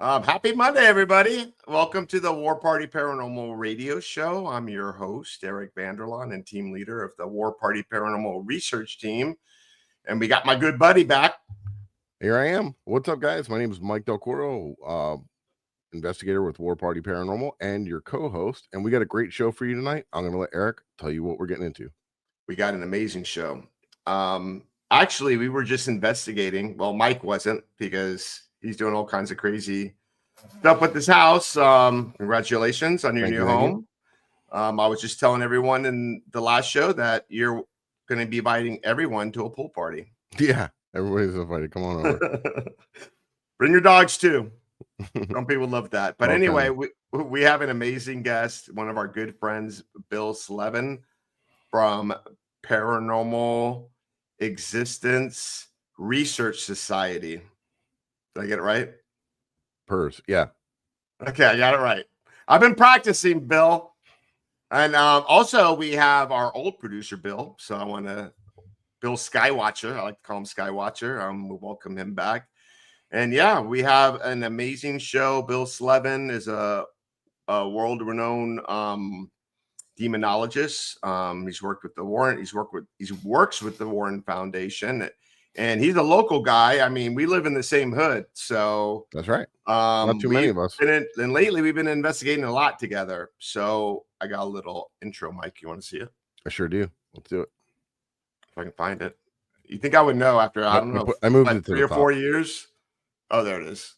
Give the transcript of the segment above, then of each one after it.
Happy Monday, everybody. Welcome to the War Party Paranormal Radio Show. I'm your host, Eric Vanderlaan, and team leader of the War Party Paranormal Research Team. And we got my good buddy back. Here I am. What's up, guys? My name is Mike Del Coro, investigator with War Party Paranormal and your co-host. And we got a great show for you tonight. I'm going to let Eric tell you what we're getting into. We got an amazing show. Actually, we were just investigating. Well, Mike wasn't, because he's doing all kinds of crazy stuff with this house. Congratulations on your new home. I was just telling everyone in the last show that you're going to be inviting everyone to a pool party. Yeah, everybody's invited. Come on over. Bring your dogs too. Some people love that. But anyway, we have an amazing guest, one of our good friends, Bill Slevin from Paranormal Existence Research Society. Did I get it right? PERS, yeah. Okay, I got it right. I've been practicing, Bill. And also, we have our old producer, Bill. So I want to, Bill Skywatcher. I like to call him Skywatcher. We'll welcome him back. And yeah, we have an amazing show. Bill Slevin is a world-renowned demonologist. He's worked with the Warren. He works with the Warren Foundation. And he's a local guy. I mean, we live in the same hood, so that's right. Not too many of us. And lately, we've been investigating a lot together. So I got a little intro, Mike. You want to see it? I sure do. Let's do it. If I can find it. You think I would know after, I don't know, I moved like it to 3 or 4 years? Oh, there it is.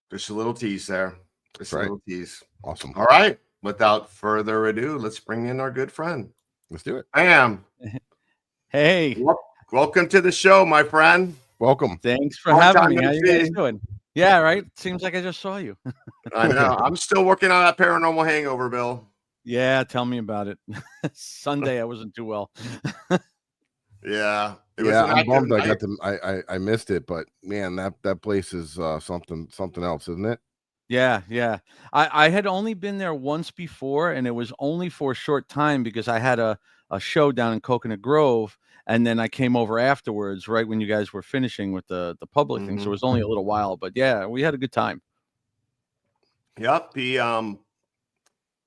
Just a little tease there. Just a little tease. Awesome. All right. Without further ado, let's bring in our good friend. Let's do it. Bam. Hey. Welcome to the show, my friend. Welcome. Thanks for having me. How you guys doing? Yeah, right. Seems like I just saw you. I know. I'm still working on that paranormal hangover, Bill. Yeah, tell me about it. Sunday, I wasn't too well. Yeah. I'm bummed I missed it, but man, that place is something else, isn't it? Yeah. I had only been there once before, and it was only for a short time because I had a show down in Coconut Grove, and then I came over afterwards, right when you guys were finishing with the public thing. So it was only a little while, but yeah, we had a good time. Yep. He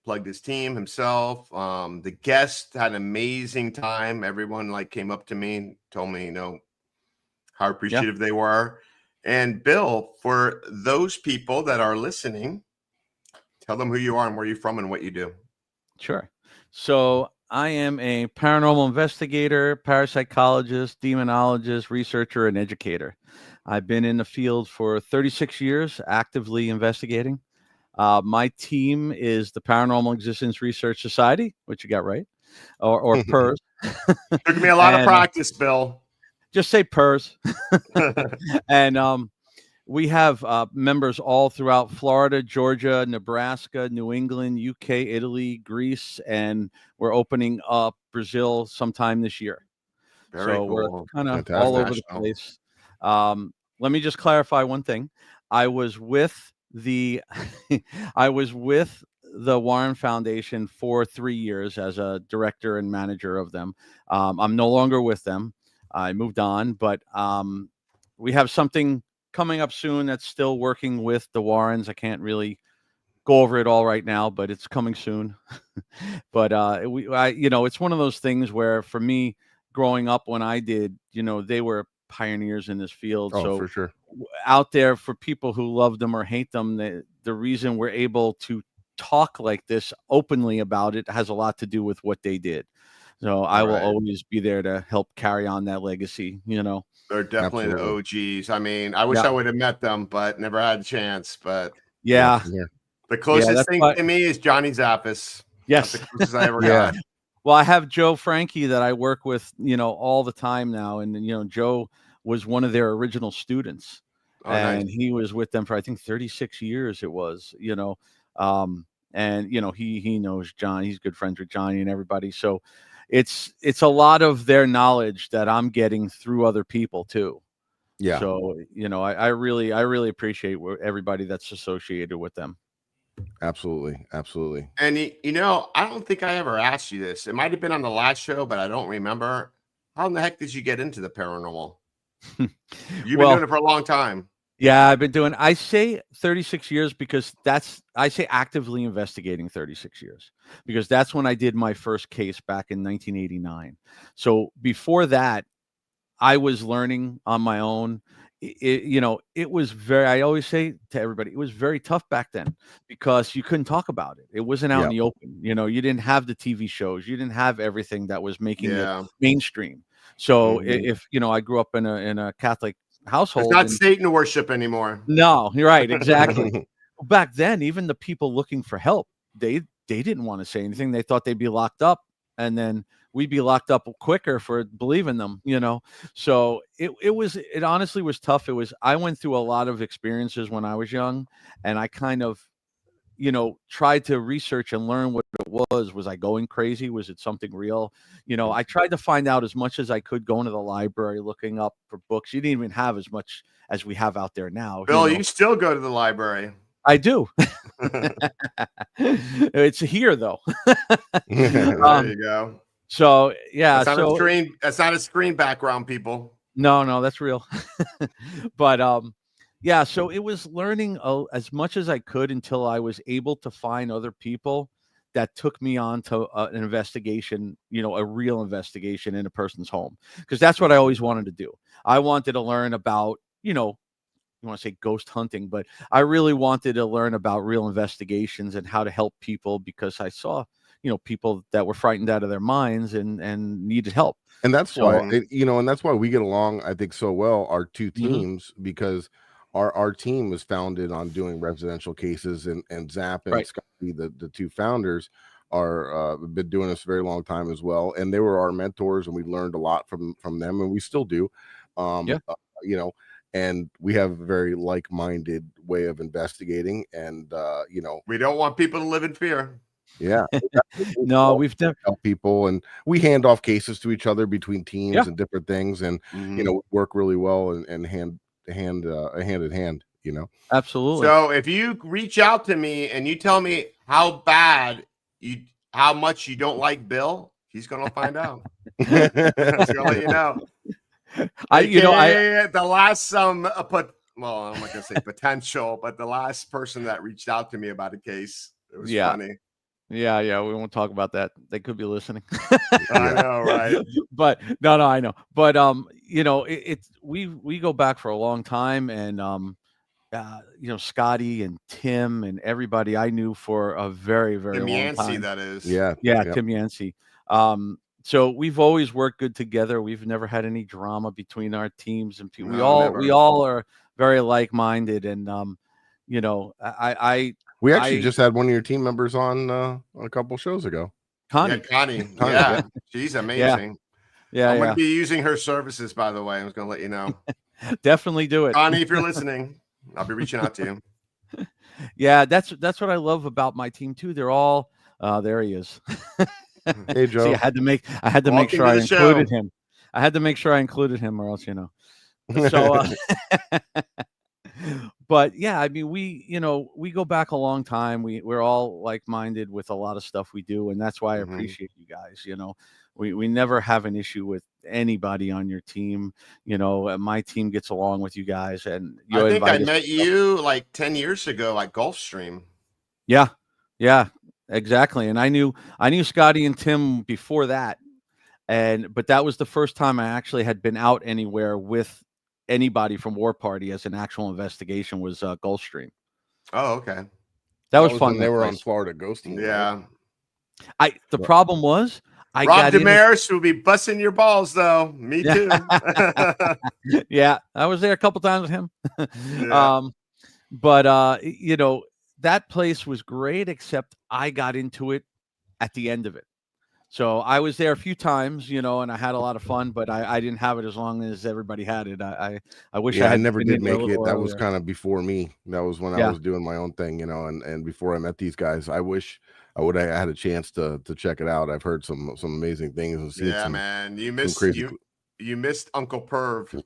plugged his team himself. The guests had an amazing time. Everyone came up to me and told me, how appreciative they were. And Bill, for those people that are listening, tell them who you are and where you're from and what you do. Sure. So I am a paranormal investigator, parapsychologist, demonologist, researcher, and educator. I've been in the field for 36 years, actively investigating. My team is the Paranormal Existence Research Society, which you got right, or PERS. Took me a lot of practice, Bill. Just say PERS. And we have members all throughout Florida, Georgia, Nebraska, New England, UK, Italy, Greece, and we're opening up Brazil sometime this year. Very cool. We're kind of all over the place. Let me just clarify one thing. I was with the Warren Foundation for 3 years as a director and manager of them. I'm no longer with them. I moved on, but we have something coming up soon that's still working with the Warrens. I can't really go over it all right now, but it's coming soon. But it's one of those things where, for me, growing up when I did, they were pioneers in this field. Oh, so for sure. Out there for people who love them or hate them, the reason we're able to talk like this openly about it has a lot to do with what they did. So I will always be there to help carry on that legacy, They're definitely the OGs. I mean, I wish I would have met them, but never had a chance. But yeah. The closest thing to me is Johnny Zappis. Yes. That's the closest I ever got. Well, I have Joe Frankie that I work with, all the time now. And, Joe was one of their original students. Oh, nice. And he was with them for, I think, 36 years it was, and he knows John. He's good friends with Johnny and everybody. So it's a lot of their knowledge that I'm getting through other people too. Yeah. So, I really appreciate everybody that's associated with them. Absolutely. And I don't think I ever asked you this. It might have been on the last show, but I don't remember. How in the heck did you get into the paranormal? You've been doing it for a long time. Yeah, I've been doing, I say 36 years because I say actively investigating 36 years because that's when I did my first case back in 1989. So before that, I was learning on my own. It was I always say to everybody, it was very tough back then because you couldn't talk about it. It wasn't out in the open. You didn't have the TV shows. You didn't have everything that was making it mainstream. So if I grew up in a Catholic household, it's not Satan worship anymore. No, you're right, exactly. Back then, even the people looking for help, they didn't want to say anything. They thought they'd be locked up, and then we'd be locked up quicker for believing them, So it honestly was tough. I went through a lot of experiences when I was young, and I kind of, tried to research and learn what it was. Was I going crazy? Was it something real? I tried to find out as much as I could, going to the library, looking up for books. You didn't even have as much as we have out there now. Bill, you still go to the library. I do. It's here though. There you go. So yeah, that's not a screen background, people. No, that's real. But yeah, so it was learning as much as I could until I was able to find other people that took me on to an investigation, a real investigation in a person's home, because that's what I always wanted to do. I wanted to learn about, you want to say ghost hunting, but I really wanted to learn about real investigations and how to help people, because I saw, people that were frightened out of their minds and needed help. And that's why, and that's why we get along, I think, so well, our two teams, because our team was founded on doing residential cases, and Zap and Scotty, the two founders, are been doing this a very long time as well, and they were our mentors, and we learned a lot from them, and we still do. And we have a very like-minded way of investigating, and we don't want people to live in fear. Yeah. No, we've help people, and we hand off cases to each other between teams and different things, and work really well and hand in hand. Absolutely. So if you reach out to me and you tell me how much you don't like Bill, he's gonna find out. He's gonna let you know. The last I'm not gonna say potential, but the last person that reached out to me about a case, it was funny. Yeah, we won't talk about that. They could be listening. I know, right? But no, I know. But we go back for a long time, and Scotty and Tim and everybody I knew for a very, very Tim long Yancey, time. that is. Yeah, Tim Yancey. So we've always worked good together. We've never had any drama between our teams, and we all are very like-minded, and we actually just had one of your team members on a couple shows ago. Connie. Yeah, she's amazing. Yeah, I'm going to be using her services, by the way. I was going to let you know. Definitely do it, Connie. If you're listening, I'll be reaching out to you. Yeah, that's what I love about my team too. They're all there. He is. Hey, Joe. See, I had to make sure I included him. I had to make sure I included him, or else So. But yeah, I mean, we go back a long time. We're all like-minded with a lot of stuff we do, and that's why I appreciate you guys. We never have an issue with anybody on your team. My team gets along with you guys, and I think I met you like 10 years ago at Gulfstream. Yeah, exactly. And I knew Scotty and Tim before that, but that was the first time I actually had been out anywhere with anybody from War Party as an actual investigation, was Gulfstream. Oh, okay. That was fun. They were on Florida ghosting. Yeah. The problem was Rob Damaris will be busting your balls, though. Me too. Yeah, I was there a couple times with him. But that place was great, except I got into it at the end of it. So I was there a few times, and I had a lot of fun, but I didn't have it as long as everybody had it. I wish I I had never been did in there a make it. little That was earlier. kind of before me. That was when I Yeah. was doing my own thing, and before I met these guys. I wish I would have had a chance to check it out. I've heard some amazing things and seen Yeah, some man. You some missed crazy. you missed Uncle Perv.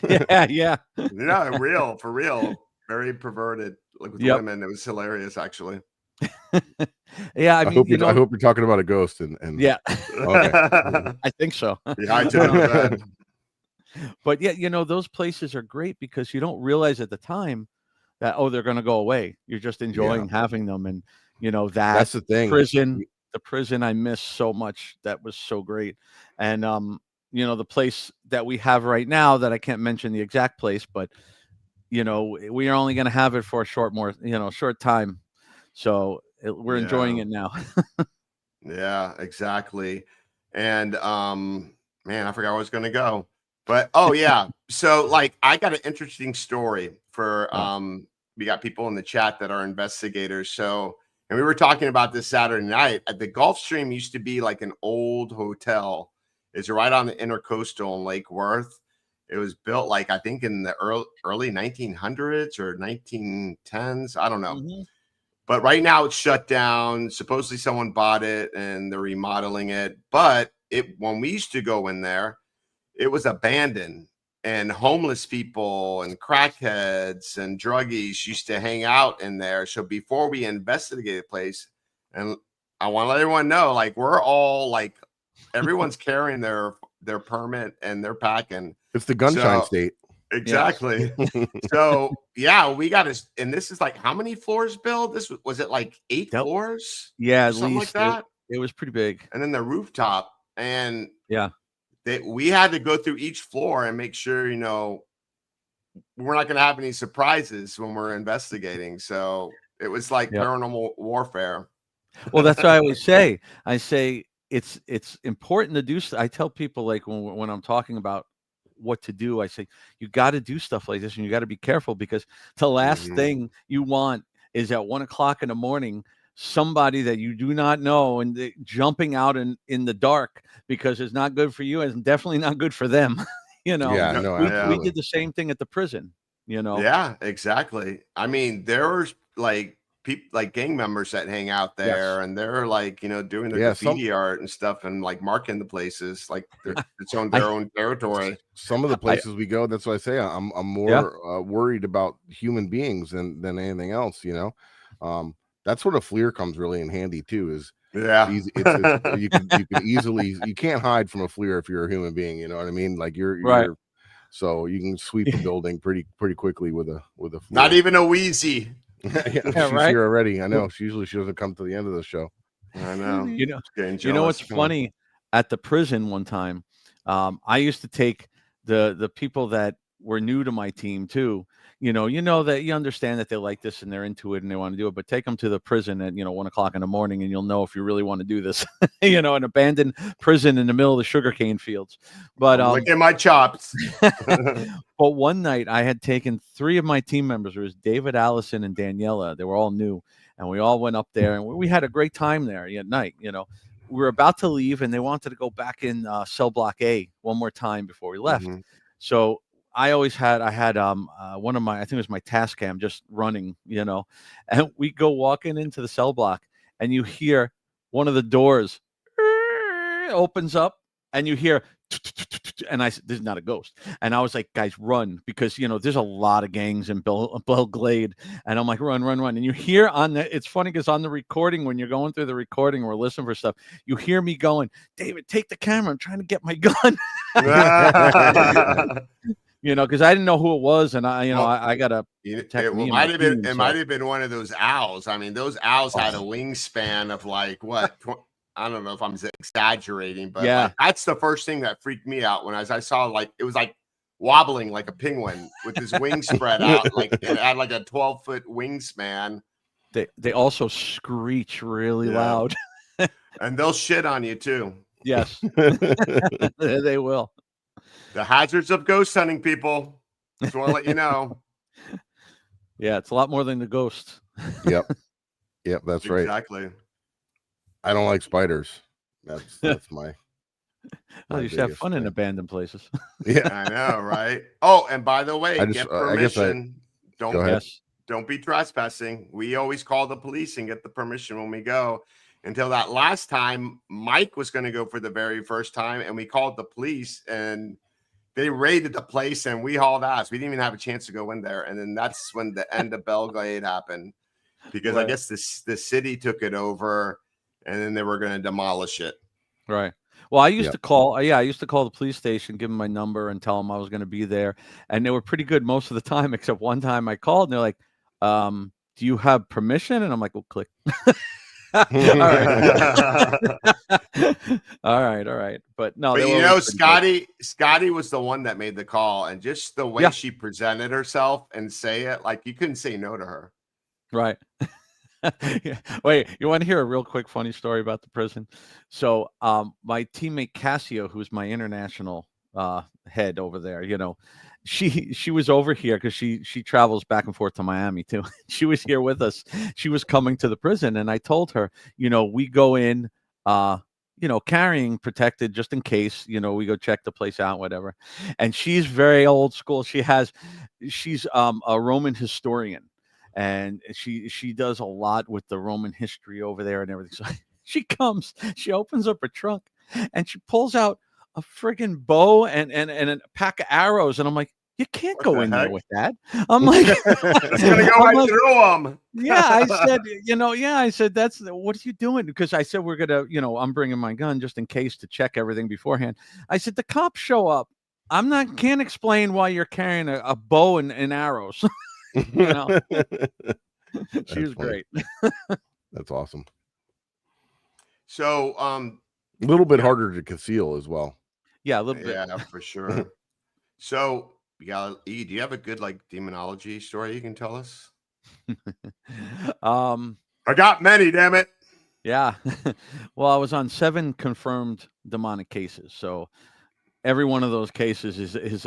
Yeah. No, for real. Very perverted. Like with Yep. women. It was hilarious, actually. Yeah, I I mean, hope I hope you're talking about a ghost and yeah, okay. I think so. Yeah, I did know that. But yeah, those places are great because you don't realize at the time that, they're going to go away. You're just enjoying having them. And, That's the thing. the prison I miss so much. That was so great. And, the place that we have right now that I can't mention the exact place, but, we are only going to have it for a short time. So we're enjoying it now. Yeah, exactly. And man, I forgot where I was gonna go. But oh yeah. So like I got an interesting story for we got people in the chat that are investigators. So and we were talking about this Saturday night. At the Gulfstream used to be like an old hotel. It's right on the intercoastal in Lake Worth. It was built like I think in the early 1900s or 1910s. I don't know. But right now it's shut down. Supposedly someone bought it and they're remodeling it. But when we used to go in there, it was abandoned, and homeless people and crackheads and druggies used to hang out in there. So before we investigated the place, and I want to let everyone know, like we're all like everyone's carrying their permit and they're packing. It's the gunshine state. Exactly. So yeah, we got to, and this is like how many floors, Bill? This was it like 8 floors? Yeah, at something least like that. It was pretty big. And then the rooftop, and yeah, we had to go through each floor and make sure we're not going to have any surprises when we're investigating. So it was like paranormal warfare. Well, that's what I always say. I say it's important to do. I tell people like when I'm talking about what to do, I say you got to do stuff like this and you got to be careful, because the last thing you want is at 1 o'clock in the morning somebody that you do not know and jumping out in the dark, because it's not good for you and definitely not good for them. Yeah, no, we did the same thing at the prison. Yeah, exactly. I mean, there's like people like gang members that hang out there, and they're like doing the graffiti art and stuff and like marking the places like it's on their own territory. Some of the places we go, that's what I say. I'm more worried about human beings than anything else. That's where the FLIR comes really in handy too. Is you can easily, you can't hide from a FLIR if you're a human being. You know what I mean? Like you're so you can sweep a building pretty quickly with a FLIR. Not even a Wheezy. She's here already. I know. She doesn't come to the end of the show. I know. You know what's funny? At the prison one time, I used to take the people that were new to my team too. That you understand that they like this and they're into it and they want to do it, but take them to the prison at 1 o'clock in the morning and you'll know if you really want to do this. An abandoned prison in the middle of the sugarcane fields. But look at my chops. But one night I had taken 3 of my team members. It was David, Allison, and Daniela. They were all new, and we all went up there and we had a great time there at night. We were about to leave and they wanted to go back in cell block A one more time before we left. So I had one of my, I think it was my task cam just running, and we go walking into the cell block and you hear one of the doors opens up and you hear, and I said, this is not a ghost. And I was like, guys, run, because, there's a lot of gangs in Bell Glade. And I'm like, run. And you hear it's funny because on the recording, when you're going through the recording or listening for stuff, you hear me going, David, take the camera. I'm trying to get my gun. Because I didn't know who it was, and I gotta protect me. It might have been one of those owls. I mean, those owls had a wingspan of like what? I don't know if I'm exaggerating, but like, that's the first thing that freaked me out when I saw like it was like wobbling like a penguin with his wings spread out, like it had like a 12-foot wingspan. They also screech really loud, and they'll shit on you too. Yes, they will. The hazards of ghost hunting, people. Just want to let you know. Yeah, it's a lot more than the ghosts. Yep, that's right. Exactly. I don't like spiders. That's my Oh, you should have biggest fun in thing. abandoned places. Yeah. I know, right? Oh, and by the way, I just get I guess I permission. go Don't ahead. Yes. don't be trespassing. We always call the police and get the permission when we go. Until that last time, Mike was going to go for the very first time, and we called the police, and they raided the place, and we hauled ass. We didn't even have a chance to go in there, and then that's when the end of Belgrade happened, because I Right. guess the city took it over, and then they were going to demolish it. Right. Well, I used Yep. to call. Yeah, I used to call the police station, give them my number, and tell them I was going to be there. And they were pretty good most of the time, except one time I called, and they're like, "Do you have permission?" And I'm like, "Well, click." All right. All right. But no, But they were you always know, pretty good. Scotty was the one that made the call, and just the way Yeah. she presented herself and say it, like you couldn't say no to her. Right. Yeah. Wait, you want to hear a real quick funny story about the prison? So, my teammate Cassio, who's my international head over there, she was over here because she travels back and forth to Miami too. She was here with us. She was coming to the prison, and I told her, we go in, carrying protected just in case, we go check the place out, whatever. And she's very old school. She's a Roman historian, and she does a lot with the Roman history over there and everything. So she opens up her trunk, and she pulls out a friggin' bow and a pack of arrows, and I'm like, you can't What go the in there heck? with that. I'm like, It's gonna go I'm right like, through them. yeah, I said, I said, what are you doing? Because I said, we're gonna, I'm bringing my gun just in case to check everything beforehand. I said, the cops show up. Can't explain why you're carrying a bow and arrows. She was funny. great. That's awesome. So, A little bit harder to conceal as well. Yeah, a little bit. yeah, for sure. So, do you have a good demonology story you can tell us? I got many, damn it. Yeah. Well, I was on 7 confirmed demonic cases, so every one of those cases is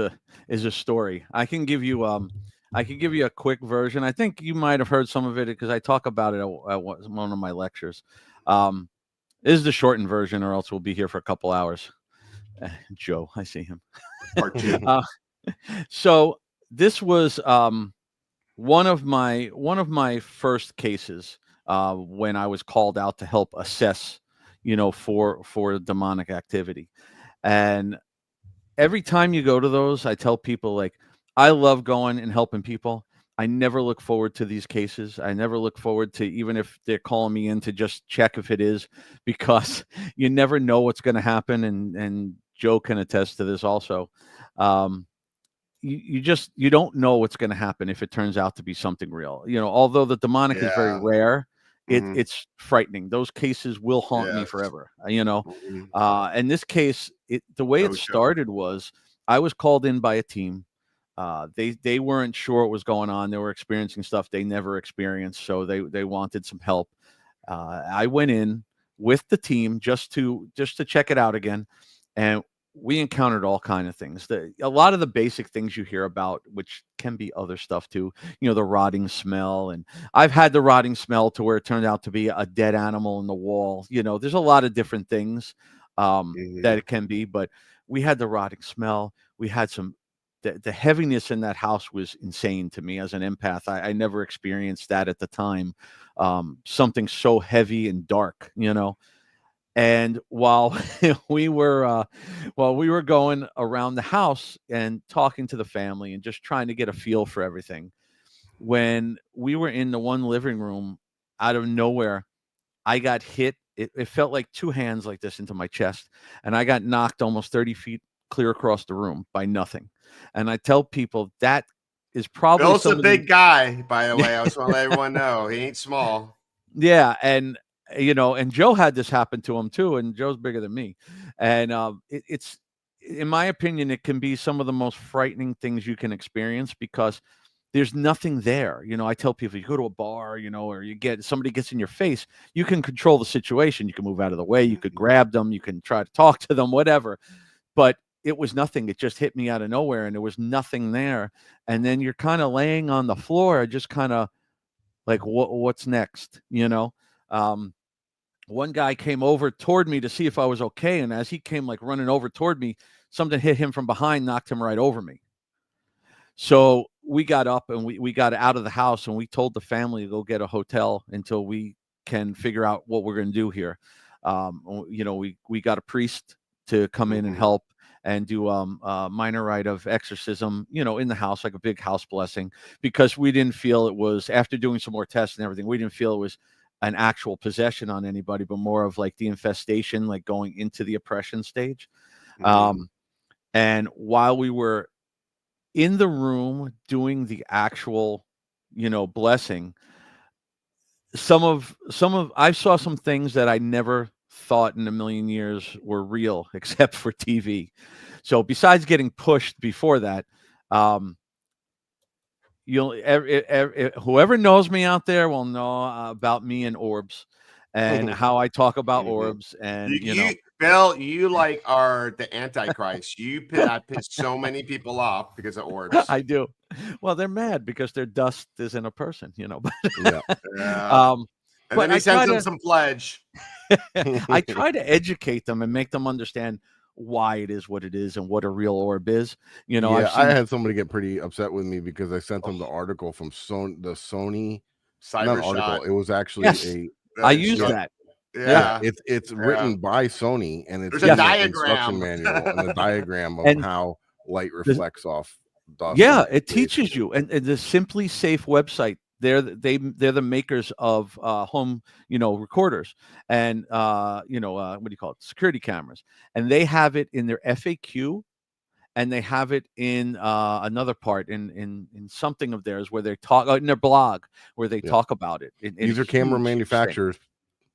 a story. I can give you a quick version. I think you might have heard some of it because I talk about it at one of my lectures. This is the shortened version, or else we'll be here for a couple hours. Joe, I see him. Part 2. So this was one of my first cases when I was called out to help assess, for demonic activity. And every time you go to those, I tell people, I love going and helping people. I never look forward to these cases. I never look forward to, even if they're calling me in to just check if it is, because you never know what's going to happen. And Joe can attest to this also. You don't know what's going to happen if it turns out to be something real. Although the demonic is very Yeah. rare, Mhm. it's frightening. Those cases will haunt me Yes. forever. Mhm. And this case, the way No it joke. started was I was called in by a team. They weren't sure what was going on. They were experiencing stuff they never experienced, so they wanted some help. I went in with the team just to check it out again, and we encountered all kind of things. A lot of the basic things you hear about, which can be other stuff too. The rotting smell, and I've had the rotting smell to where it turned out to be a dead animal in the wall. There's a lot of different things that it can be, but we had the rotting smell. We had the heaviness in that house was insane to me as an empath. I never experienced that at the time. Something so heavy and dark, And while we were going around the house and talking to the family and just trying to get a feel for everything, when we were in the one living room, out of nowhere, I got hit. It felt like 2 hands like this into my chest, and I got knocked almost 30 feet clear across the room by nothing. And I tell people that is probably Bill's a some of the big guy, by the way. I just want to let everyone know he ain't small. Yeah, and and Joe had this happen to him too, and Joe's bigger than me. And it's, in my opinion, it can be some of the most frightening things you can experience because there's nothing there. I tell people, you go to a bar, or somebody gets in your face, you can control the situation. You can move out of the way, you could grab them, you can try to talk to them, whatever. But it was nothing. It just hit me out of nowhere, and there was nothing there. And then you're kind of laying on the floor, just kind of like, what's next? one guy came over toward me to see if I was okay, and as he came like running over toward me, something hit him from behind, knocked him right over me. So we got up and we got out of the house, and we told the family to go get a hotel until we can figure out what we're going to do here. We got a priest to come in and help and do a minor rite of exorcism, in the house, like a big house blessing, because we didn't feel it was, after doing some more tests and everything, we didn't feel it was an actual possession on anybody, but more of like the infestation, like going into the oppression stage. And while we were in the room doing the actual, blessing, I saw some things that I never thought in a million years were real, except for TV. So besides getting pushed before that, whoever knows me out there will know about me and orbs and how I talk about orbs. And Bill, you like are the Antichrist. I pissed so many people off because of orbs. I do. Well, they're mad because their dust isn't a person, But yeah. And then he sends them some pledge. I try to educate them and make them understand why it is what it is and what a real orb is. I had somebody get pretty upset with me because I sent them the article from the Sony Cyber article. Shot. It was actually I used that. Yeah, it's written by Sony, and it's there's a diagram, instruction manual, and a diagram of how light reflects off dust. Yeah, it teaches you, and the Simply Safe website. They're the makers of home recorders and what do you call it, security cameras, and they have it in their FAQ, and they have it in another part in something of theirs where they talk in their blog where they talk about it. These are camera manufacturers.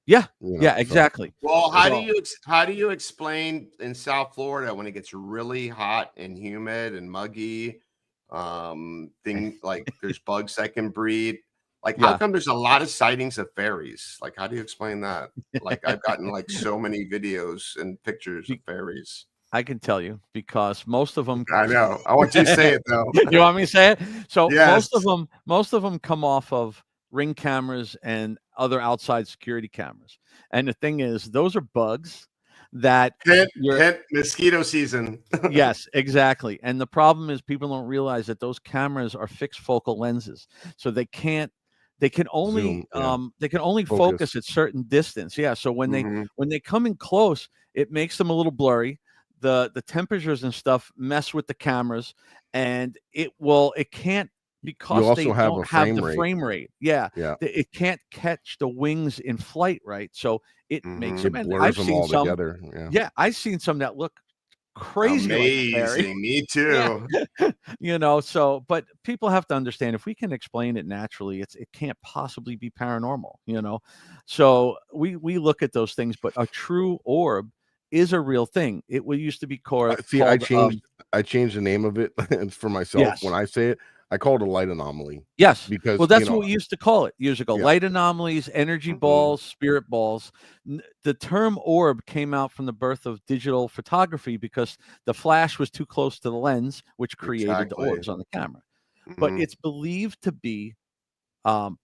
Yeah, exactly. So. Well, how do you explain in South Florida when it gets really hot and humid and muggy? Thing like there's bugs that can breed. Like, how come there's a lot of sightings of fairies? Like, how do you explain that? Like, I've gotten like so many videos and pictures of fairies. I can tell you because most of them. I know. I want you to say it though. You want me to say it? So most of them come off of Ring cameras and other outside security cameras. And the thing is, those are bugs that hint mosquito season. Yes, exactly. And the problem is people don't realize that those cameras are fixed focal lenses, so they can only focus at certain distance. Yeah. So when they come in close, it makes them a little blurry. The temperatures and stuff mess with the cameras, and it can't, because they don't have the frame rate. Yeah. It can't catch the wings in flight, right? So it makes them, and I've seen some together. Yeah, I've seen some that look crazy. Amazing. Like me too. So but people have to understand, if we can explain it naturally, it can't possibly be paranormal, So we look at those things, but a true orb is a real thing. It used to be called. I changed the name of it for myself. When I say it, I call it a light anomaly. Yes, because that's what we used to call it years ago. Light anomalies, energy balls, spirit balls. The term orb came out from the birth of digital photography because the flash was too close to the lens, which created the orbs on the camera. But it's believed to be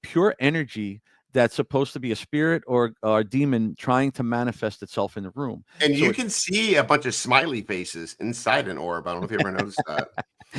pure energy that's supposed to be a spirit or a demon trying to manifest itself in the room. And you can see a bunch of smiley faces inside an orb. I don't know if you ever noticed that.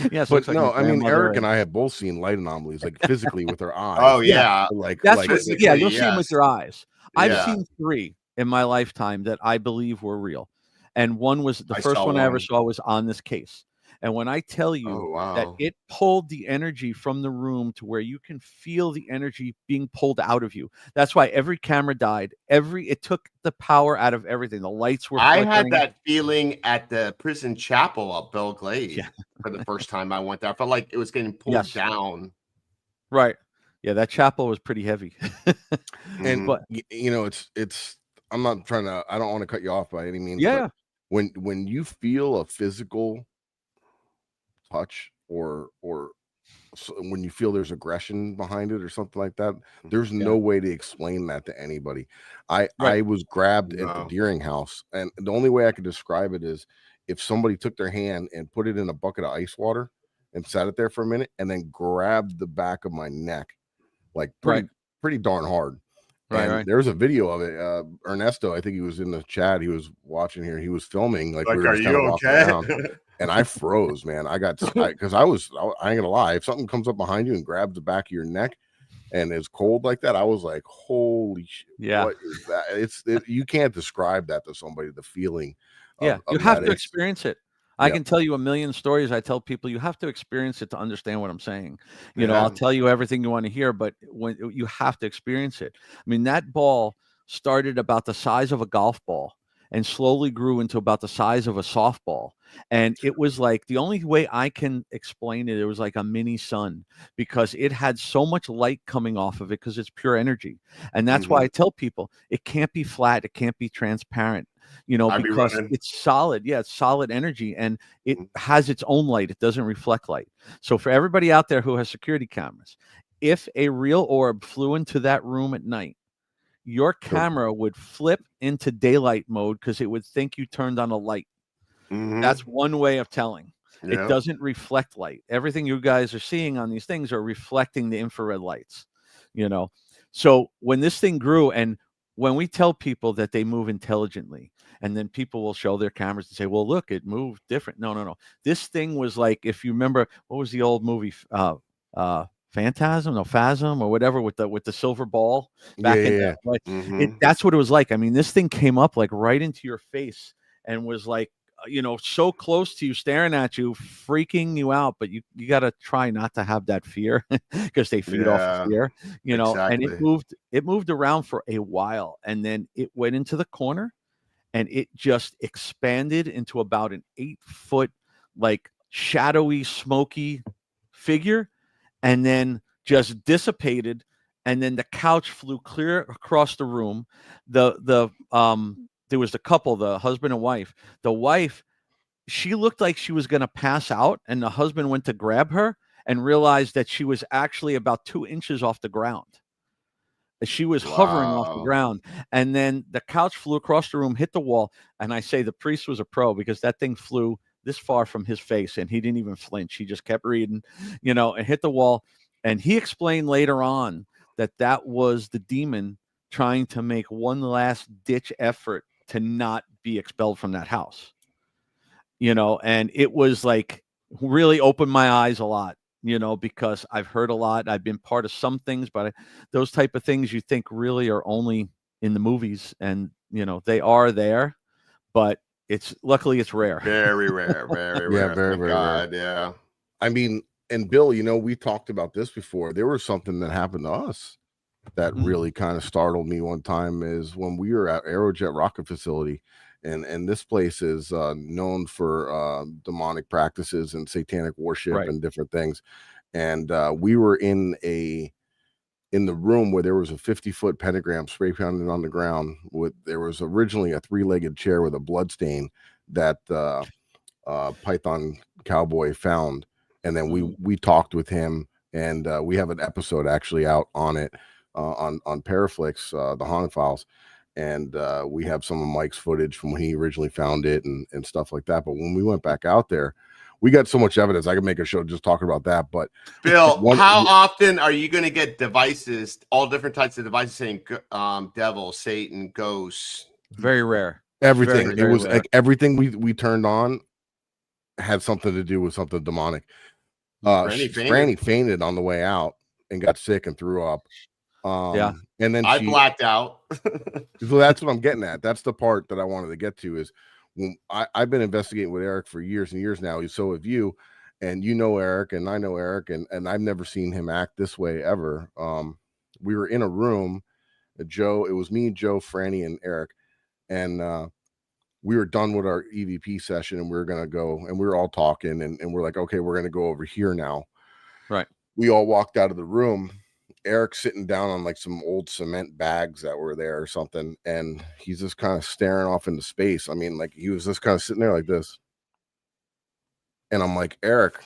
Yes, but no, I mean, Eric and I have both seen light anomalies, like physically with our eyes. Oh yeah, you'll see them with your eyes. I've seen 3 in my lifetime that I believe were real, and one was the first one I ever saw was on this case. And when I tell you that it pulled the energy from the room to where you can feel the energy being pulled out of you, that's why every camera died. It took the power out of everything. The lights were flickering. I had that feeling at the prison chapel at Belle Glade for the first time I went there. I felt like it was getting pulled down. Right. Yeah, that chapel was pretty heavy. And but it's I'm not trying to, I don't want to cut you off by any means. Yeah. But when you feel a physical touch or when you feel there's aggression behind it or something like that, there's no way to explain that to anybody. I was grabbed at the Deering house, and the only way I could describe it is if somebody took their hand and put it in a bucket of ice water and sat it there for a minute and then grabbed the back of my neck, like pretty darn hard. And there's a video of it. Ernesto, I think he was in the chat. He was watching here. He was filming. Like we were are just you kind of walking okay? around. And I froze, man. I ain't gonna lie. If something comes up behind you and grabs the back of your neck and is cold like that, I was like, holy shit. Yeah. What is that? You can't describe that to somebody, the feeling. You have to experience it. I can tell you a million stories. I tell people you have to experience it to understand what I'm saying. You know, I'll tell you everything you want to hear, but when you have to experience it. I mean, that ball started about the size of a golf ball and slowly grew into about the size of a softball. And it was like, the only way I can explain it, it was like a mini sun, because it had so much light coming off of it, because it's pure energy. And that's why I tell people it can't be flat, it can't be transparent, you know, because it's solid. Yeah, it's solid energy, and it has its own light. It doesn't reflect light. So for everybody out there who has security cameras, if a real orb flew into that room at night, your camera would flip into daylight mode because it would think you turned on a light. That's one way of telling. It doesn't reflect light. Everything you guys are seeing on these things are reflecting the infrared lights, you know. So when this thing grew, and when we tell people that they move intelligently, and then people will show their cameras and say, well, look, it moved different. No. This thing was like, if you remember, what was the old movie? Phasm or whatever, with the silver ball back in there. Like, that's what it was like. I mean, this thing came up like right into your face and was like, you know, so close to you, staring at you, freaking you out. But you got to try not to have that fear, because they feed off of fear, you know. And it moved around for a while, and then it went into the corner, and it just expanded into about an 8-foot, like shadowy, smoky figure, and then just dissipated. And then the couch flew clear across the room. There was the couple, the husband and wife. The wife, she looked like she was going to pass out, and the husband went to grab her and realized that she was actually about 2 inches off the ground. She was hovering off the ground, and then the couch flew across the room, hit the wall. And I say the priest was a pro, because that thing flew this far from his face, and he didn't even flinch. He just kept reading, you know, and hit the wall. And he explained later on that that was the demon trying to make one last ditch effort to not be expelled from that house, you know. And it was like, really opened my eyes a lot, you know, because I've heard a lot. I've been part of some things, but those type of things you think really are only in the movies, and, you know, they are there, but luckily it's rare. Very rare. Very rare. Yeah, very rare. Yeah. I mean, and Bill, you know, we talked about this before. There was something that happened to us that really kind of startled me one time, is when we were at Aerojet rocket facility, and this place is known for demonic practices and satanic worship and different things. And we were in the room where there was a 50-foot pentagram spray painted on the ground. There was originally a 3-legged chair with a blood stain that Python Cowboy found, and then we talked with him, and we have an episode actually out on it. On Paraflix, the Haunted Files, and we have some of Mike's footage from when he originally found it and stuff like that. But when we went back out there, we got so much evidence. I could make a show just talking about that. But Bill, how often are you going to get devices, all different types of devices, saying devil, Satan, ghosts? Very rare. Everything. Very, very it was rare. like everything we turned on had something to do with something demonic. Franny fainted on the way out and got sick and threw up. And then I blacked out. So that's what I'm getting at. That's the part that I wanted to get to, is when I've been investigating with Eric for years and years now. So have you, and you know Eric, and I know Eric, and I've never seen him act this way ever. We were in a room, Joe. It was me, Joe, Franny, and Eric, and we were done with our EVP session, and we were gonna go, and we were all talking, and we're like, okay, we're gonna go over here now. Right. We all walked out of the room. Eric sitting down on like some old cement bags that were there or something, and he's just kind of staring off into space. I mean, like, he was just kind of sitting there like this, and I'm like, Eric,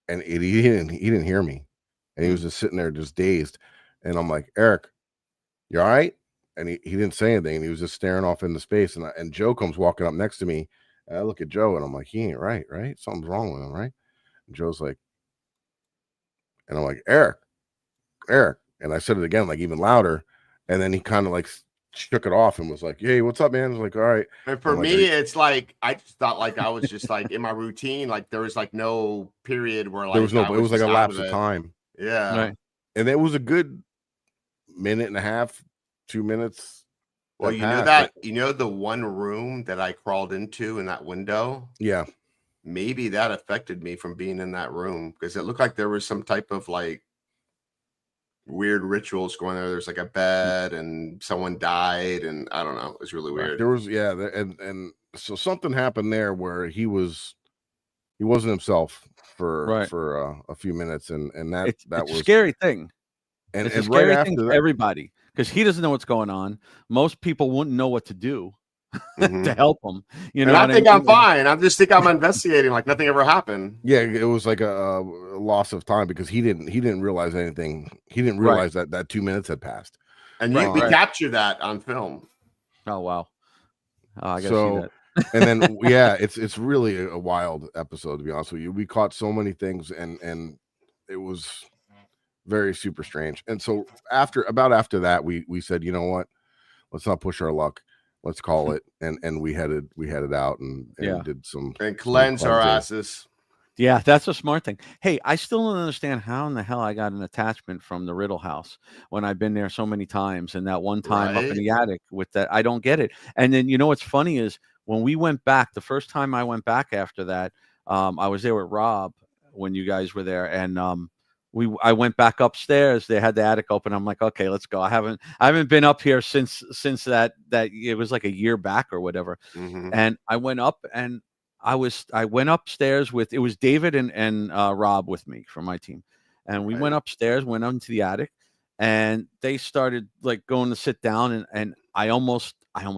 and he didn't hear me, and he was just sitting there just dazed, and I'm like, Eric, you all right? And he didn't say anything, and he was just staring off into space, and Joe comes walking up next to me, and I look at Joe, and I'm like, he ain't right? Something's wrong with him, right? And Joe's like, and I'm like, Eric, and I said it again, like even louder, and then he kind of like shook it off and was like, "Hey, what's up, man?" I was like, "All right." And for I'm like, me, it's like I just thought like I was just like in my routine. Like there was like no period where like there was no, I it was like just a out lapse of of it. time, Yeah. Right. and it was a good minute and a half, 2 minutes. Well, that you know passed, that but- you know the one room that I crawled into in that window. yeah, Maybe that affected me from being in that room because it looked like there was some type of like weird rituals going there. There's like a bed and someone died, and I don't know. It was really weird. there was, yeah, and so something happened there where he wasn't himself for Right. a few minutes, and It's that a was, scary thing. and It's a right scary thing after for that, everybody because he doesn't know what's going on. Most people wouldn't know what to do Mhm. to help him. You know And I what think I I'm mean? fine. I just think I'm investigating like nothing ever happened. yeah, it was like a loss of time because he didn't realize anything. He didn't Right. realize that 2 minutes had passed. And Right, we right. captured that on film. Oh wow. Oh, I gotta see So, that. and then yeah, it's really a wild episode, to be honest with you. We caught so many things, and it was very super strange. And so after that, we said, you know what, let's not push our luck. Let's call it, and we headed out and Yeah. did some And cleanse our cleansing. asses. Yeah, that's a smart thing. Hey, I still don't understand how in the hell I got an attachment from the Riddle House when I've been there so many times, and that one time up in Right? the attic with that. I don't get it. And then you know what's funny is when we went back, the first time I went back after that, I was there with Rob when you guys were there, and I went back upstairs. They had the attic open. I'm like, okay, let's go. I haven't been up here since that it was like a year back or whatever. Mhm. And I went up and I went upstairs with, it was David and Rob with me from my team. And we went Right. upstairs, went into the attic, and they started like going to sit down, and I almost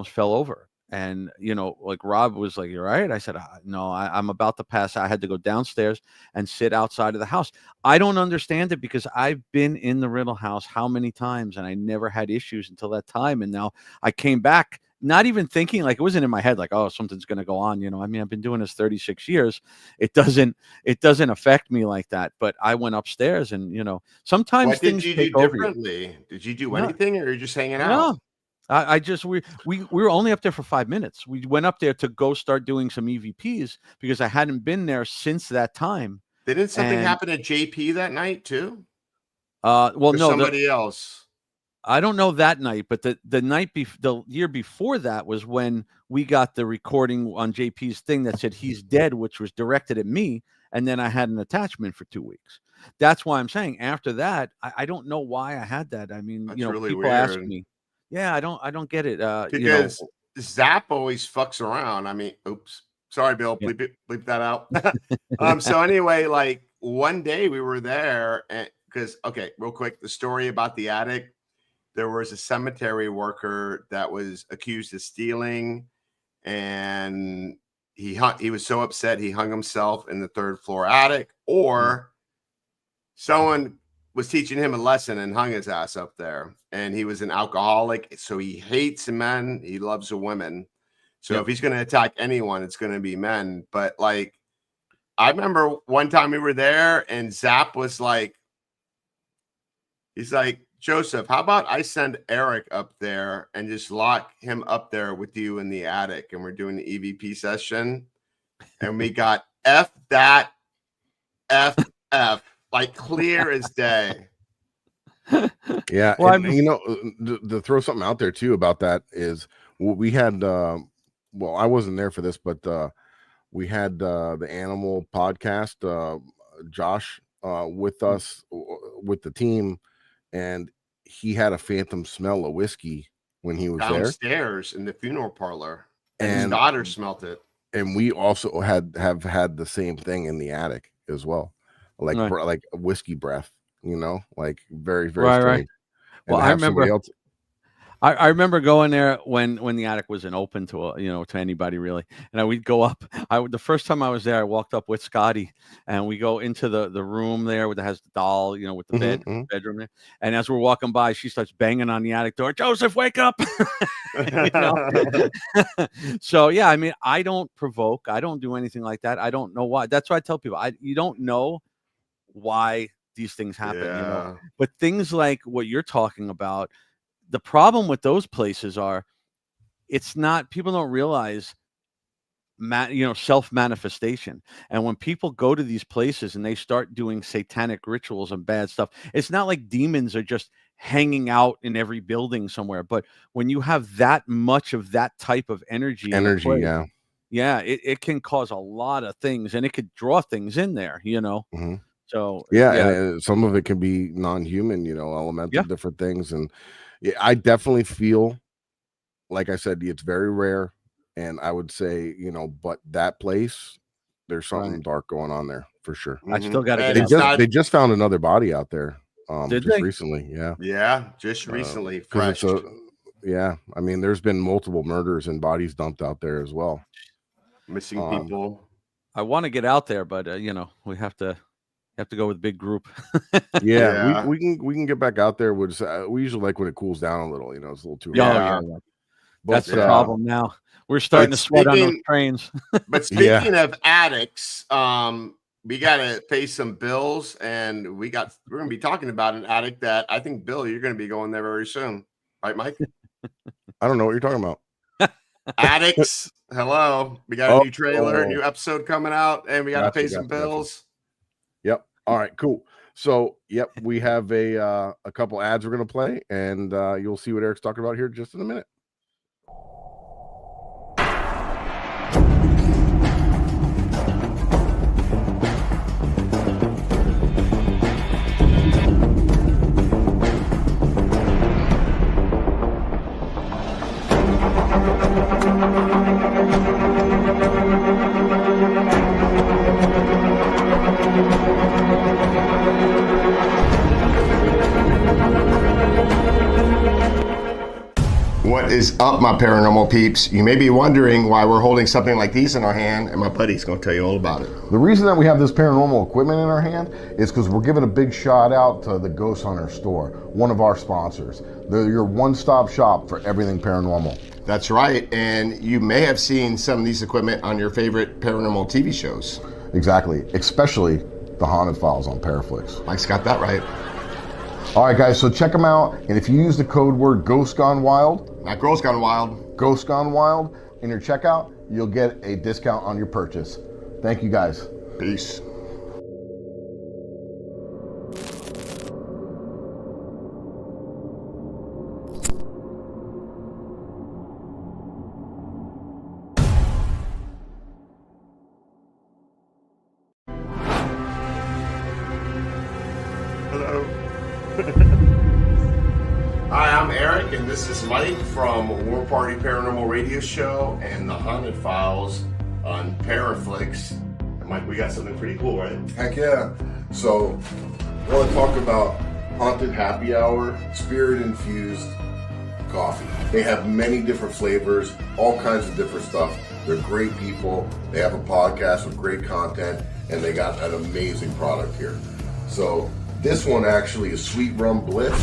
fell over. And you know, like Rob was like, "You're right." I said, "No, I'm about to pass." I had to go downstairs and sit outside of the house. I don't understand it because I've been in the Riddle House how many times, and I never had issues until that time. And now I came back, not even thinking, like it wasn't in my head, like, oh, something's going to go on. You know, I mean, I've been doing this 36 years. It doesn't affect me like that. But I went upstairs, and you know, sometimes What did things you do take over you. differently? Did you do No, anything or you're just hanging no. out? I just we were only up there for 5 minutes. We went up there to go start doing some EVPs because I hadn't been there since that time. Didn't something And happen at JP that night too? well, Or no, somebody else? I don't know that night, but the year before that was when we got the recording on JP's thing that said he's dead, which was directed at me, and then I had an attachment for 2 weeks. That's why I'm saying after that, I don't know why I had that. I mean, That's you know, really people ask weird. me, yeah, I don't get it. You know, Because Zap always fucks around. I mean, oops. Sorry, Bill. yeah, Bleep that out. So anyway, like one day we were there and because okay, real quick, the story about the attic. There was a cemetery worker that was accused of stealing, and he was so upset he hung himself in the 3rd floor attic, or someone was teaching him a lesson and hung his ass up there. And he was an alcoholic, so he hates men, he loves the women. So Yep. if he's going to attack anyone, it's going to be men. But like, I remember one time we were there, and Zap was like, he's like, Joseph, how about I send Eric up there and just lock him up there with you in the attic, and we're doing the EVP session, and we got F that F like clear as day. Yeah, Well, and you know, to throw something out there too about that is we had well, I wasn't there for this, but we had the animal podcast, Josh, with us with the team, and he had a phantom smell of whiskey when he was downstairs in the funeral parlor, and his and daughter smelt it. and we also have had the same thing in the attic as well, like Right. like whiskey breath, you know, like very Right, right. strange. And Well, to I have somebody remember else, I remember going there when the attic wasn't open to you know, to anybody really, and we'd go up. The first time I was there, I walked up with Scotty, and we go into the room there that has the doll, you know, with the bedroom there. And as we're walking by, she starts banging on the attic door. Joseph, wake up! You know? So yeah, I mean, I don't provoke. I don't do anything like that. I don't know why. That's why I tell people, you don't know why these things happen, you know. Yeah. But things like what you're talking about, the problem with those places are, it's not, people don't realize self-manifestation. And when people go to these places and they start doing satanic rituals and bad stuff, it's not like demons are just hanging out in every building somewhere. But when you have that much of that type of energy in a place, it can cause a lot of things, and it could draw things in there, Mm-hmm. So and some of it can be non-human, elemental, different things. And I definitely feel, like I said, it's very rare. And I would say, but that place, there's something dark going on there for sure. I still got to get they just found another body out there recently. Just recently, fresh. I mean, there's been multiple murders and bodies dumped out there as well, missing people. I want to get out there, but we have to go with a big group. We can get back out there. We usually like when it cools down a little, it's a little too hot. But that's the problem now. We're starting to sweat on those trains. But speaking of addicts, we got to pay some bills, and we're going to be talking about an addict that I think, Bill, you're going to be going there very soon. Right, Mike? I don't know what you're talking about. Addicts. Hello. We got a new trailer, new episode coming out, and we got to pay some bills. Yep. All right, cool. So, we have a couple ads we're going to play, and you'll see what Eric's talking about here just in a minute. What is up, my paranormal peeps? You may be wondering why we're holding something like these in our hand, and my buddy's going to tell you all about it. The reason that we have this paranormal equipment in our hand is because we're giving a big shout out to the Ghost Hunter store, one of our sponsors. They're your one-stop shop for everything paranormal. That's right, and you may have seen some of these equipment on your favorite paranormal TV shows. Exactly, especially the Haunted Files on Paraflix. Mike's got that right. All right, guys, so check them out, and if you use the code word Ghost Gone Wild, not Girls Gone Wild, Ghost Gone Wild, in your checkout, you'll get a discount on your purchase. Thank you, guys. Peace. Hello. Hi, I'm Eric, and this is Mike from War Party Paranormal Radio Show and the Haunted Files on Paraflix. And Mike, we got something pretty cool, right? Heck yeah. So, I want to talk about Haunted Happy Hour, spirit-infused coffee. They have many different flavors, all kinds of different stuff. They're great people. They have a podcast with great content, and they got an amazing product here. So, this one actually is Sweet Rum Bliss.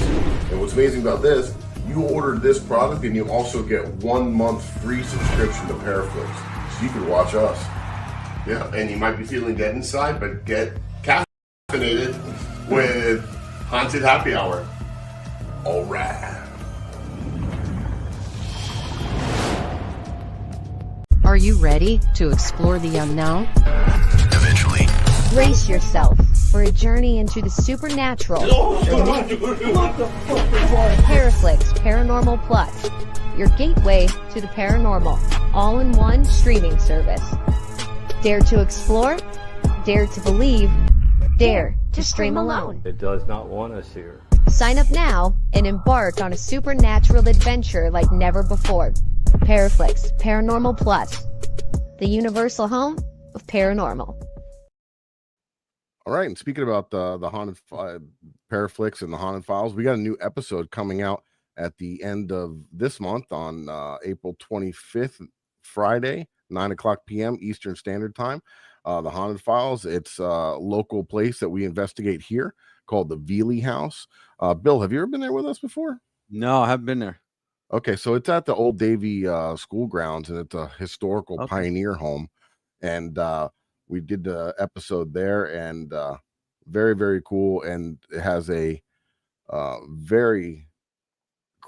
And what's amazing about this, you order this product and you also get 1 month free subscription to Paraflix. So you can watch us. Yeah, and you might be feeling dead inside, but get caffeinated with Haunted Happy Hour. All right. Are you ready to explore the unknown? Eventually. Brace yourself for a journey into the supernatural. Paraflix Paranormal Plus, your gateway to the paranormal, all-in-one streaming service. Dare to explore, dare to believe, dare to stream alone. It does not want us here. Sign up now and embark on a supernatural adventure like never before. Paraflix Paranormal Plus, the universal home of paranormal. All right, and speaking about the Haunted Paraflix and the Haunted Files, we got a new episode coming out at the end of this month on April 25th, Friday, 9:00 p.m. Eastern Standard Time. The Haunted Files, it's a local place that we investigate here called the Veely House. Bill, have you ever been there with us before? No, I haven't been there. Okay, so it's at the Old Davie School grounds, and it's a historical pioneer home. And we did the episode there, and very, very cool. And it has a very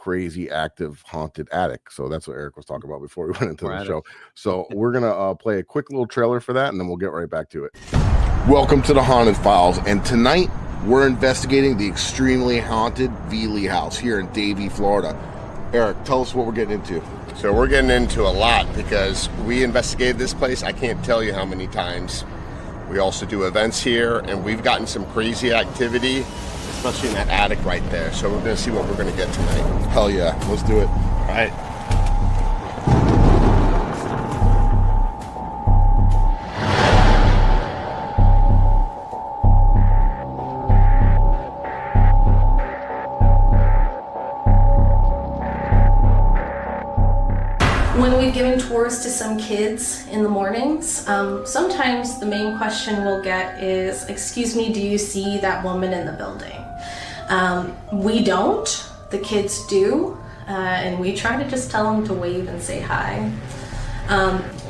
crazy active haunted attic. So that's what Eric was talking about before we went into the Attic. show. So we're gonna play a quick little trailer for that, and then we'll get right back to it. Welcome to the Haunted Files, and tonight we're investigating the extremely haunted Veely house here in Davie, Florida. Eric, tell us what we're getting into. So we're getting into a lot because we investigated this place. I can't tell you how many times. We also do events here, and we've gotten some crazy activity, especially in that attic right there. So we're going to see what we're going to get tonight. Hell yeah, let's do it. All right. When we've given tours to some kids in the mornings, sometimes the main question we'll get is, excuse me, do you see that woman in the building? We don't, the kids do, and we try to just tell them to wave and say hi.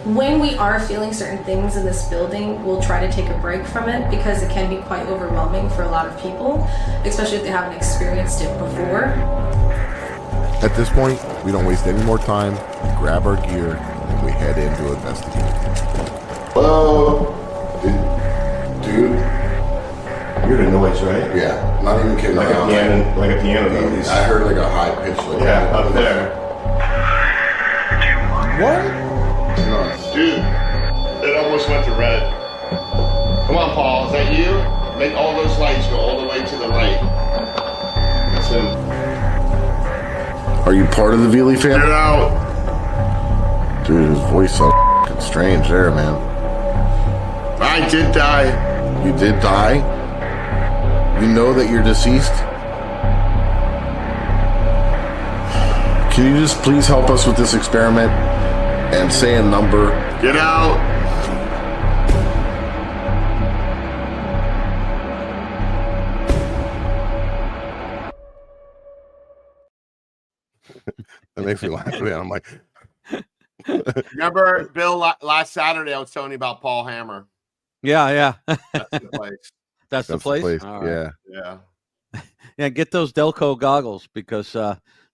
When we are feeling certain things in this building, we'll try to take a break from it because it can be quite overwhelming for a lot of people, especially if they haven't experienced it before. At this point, we don't waste any more time. We grab our gear and we head in to investigate. Hello? Dude? You heard a noise, right? Yeah, not even kidding Like a around. piano noise. I heard like a high pitch. Like Yeah, up there. What? Dude, it almost went to red. Come on, Paul, is that you? Make all those lights go all the way to the right. That's him. Are you part of the Veely Get family? it out. Dude, his voice so strange there, man. I did die. You did die? You know that you're deceased? Can you just please help us with this experiment and say a number? Get out. That makes me laugh, man. I'm like, Remember, Bill, last Saturday I was telling you about Paul Hammer. Yeah. That's the place. That's the place. All right. Yeah. Yeah. Yeah, get those Delco goggles because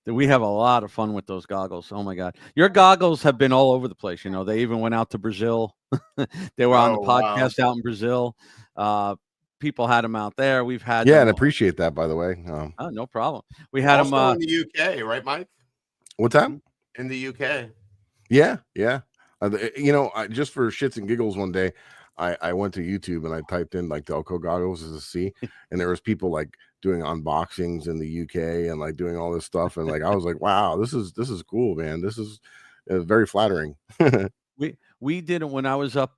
we have a lot of fun with those goggles. Oh my God, your goggles have been all over the place. You know, they even went out to Brazil. They were on the podcast out in Brazil. People had them out there. We've had Yeah, them. and appreciate that, by the way. Oh, no problem. We had them also in the UK, right, Mike? What's that? In the UK. Yeah. You know, just for shits and giggles, one day I went to YouTube and I typed in like Delco goggles as a C, and there was people like doing unboxings in the UK and like doing all this stuff, and like I was like, wow, this is cool, man. This is very flattering. We did it when I was up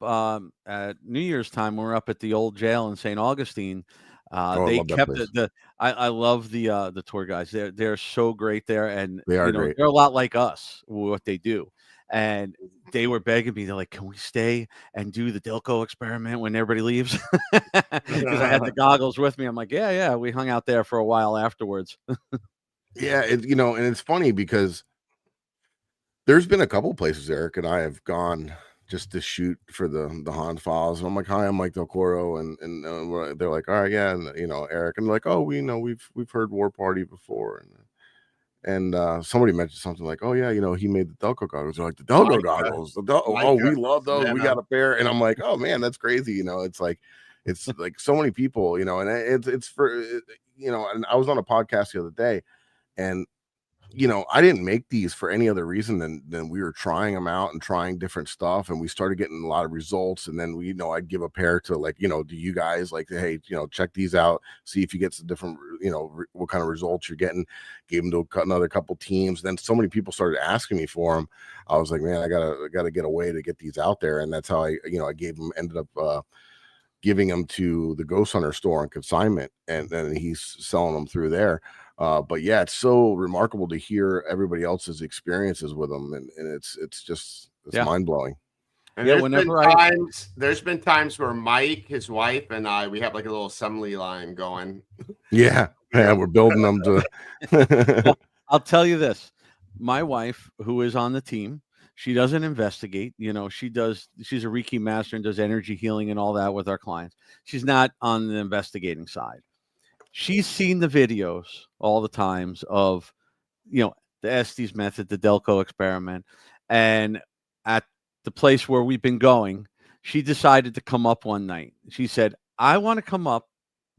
at New Year's time. We were up at the old jail in St. Augustine. They kept I love the tour guides. They're so great there, and they are great. They're a lot like us, what they do. And they were begging me. They're like, "Can we stay and do the Delco experiment when everybody leaves?" Because I had the goggles with me. I'm like, "Yeah." We hung out there for a while afterwards. Yeah, you know, and it's funny because there's been a couple places Eric and I have gone just to shoot for the Haunted Files. And I'm like, "Hi, I'm Mike Del Coro," and they're like, "All right, yeah," and you know, Eric, and like, "Oh, we know we've heard War Party before," and somebody mentioned something like, "Oh yeah, you know, he made the Delco goggles." They're like, "The Delco goggles? We love those. Yeah, we got a pair." And I'm like, "Oh man, that's crazy." You know, it's like so many people, you know, and it's for, you know, and I was on a podcast the other day, and you know, I didn't make these for any other reason than we were trying them out and trying different stuff, and we started getting a lot of results. And then you know, I'd give a pair to like, you know, do you guys like, hey, you know, check these out, see if you get some different, you know, what kind of results you're getting. Gave them to another couple teams. Then so many people started asking me for them. I was like, man, I gotta get a way to get these out there, and that's how I gave them. Ended up giving them to the Ghost Hunter store on consignment, and then he's selling them through there. But yeah, it's so remarkable to hear everybody else's experiences with them, and it's mind blowing. And Yeah, there's been times where Mike, his wife, and I, we have like a little assembly line going. Yeah, we're building them to. Well, I'll tell you this: my wife, who is on the team, she doesn't investigate. You know, she's a Reiki master and does energy healing and all that with our clients. She's not on the investigating side. She's seen the videos all the times of the Estes method, the Delco experiment, and at the place where we've been going, she decided to come up one night. She said, I want to come up